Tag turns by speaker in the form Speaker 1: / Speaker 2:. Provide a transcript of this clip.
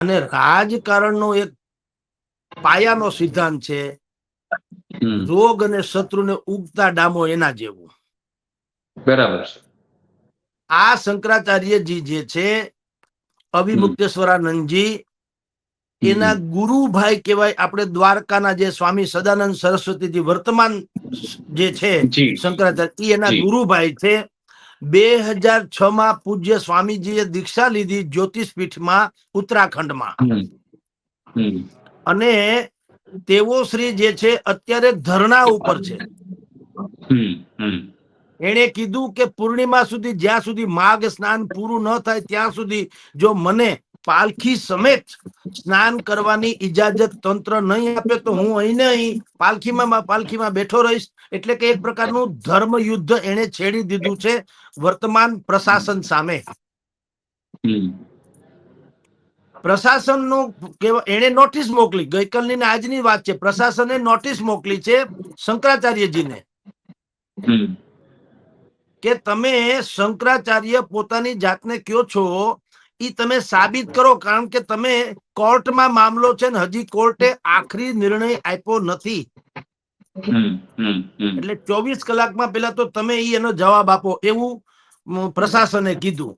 Speaker 1: અને રાજકારણનો એક પાયાનો સિદ્ધાંત છે, રોગ અને શત્રુને ઉગતા ડામો એના જેવું.
Speaker 2: બરાબર છે.
Speaker 1: આ શંકરાચાર્યજી જે છે અવિમુક્તેશ્વરાનંદજી, એના ગુરુભાઈ કહેવાય. આપણે દ્વારકાના જે સ્વામી સદાનંદ સરસ્વતીજી વર્તમાન જે છે
Speaker 2: જી
Speaker 1: શંકરાચાર્ય, એના
Speaker 2: જી
Speaker 1: ગુરુભાઈ છે. 2006 માં પૂજ્ય સ્વામીજીએ દીક્ષા લીધી જ્યોતિષપીઠમાં ઉત્તરાખંડમાં. અને તેઓ શ્રી જે છે અત્યારે ધરણા ઉપર છે. એણે કીધું કે પૂર્ણિમા સુધી, જ્યાં સુધી માઘ સ્નાન પૂરું ન થાય ત્યાં સુધી જો મને પાલખી સમેત સ્નાન કરવાની ઇજાજત તંત્ર નહીં આપે તો હું અહીં નહીં પાલખીમાં બેઠો રહીશ. એટલે કે એક પ્રકારનું ધર્મ યુદ્ધ એણે છેડી દીધું છે વર્તમાન પ્રશાસન સામે. પ્રશાસનનું એણે નોટિસ મોકલી, ગઈકાલની ને આજની વાત છે. પ્રશાસને નોટિસ મોકલી છે શંકરાચાર્યજીને કે તમે શંકરાચાર્ય પોતાની જાતને કયો છો એ તમે સાબિત કરો, કારણ કે તમે કોર્ટમાં મામલો છે ને હજી કોર્ટે આખરી નિર્ણય આપ્યો નથી. એટલે 24 કલાકમાં પેલા તો તમે એનો જવાબ આપો, એવું પ્રશાસને કીધું.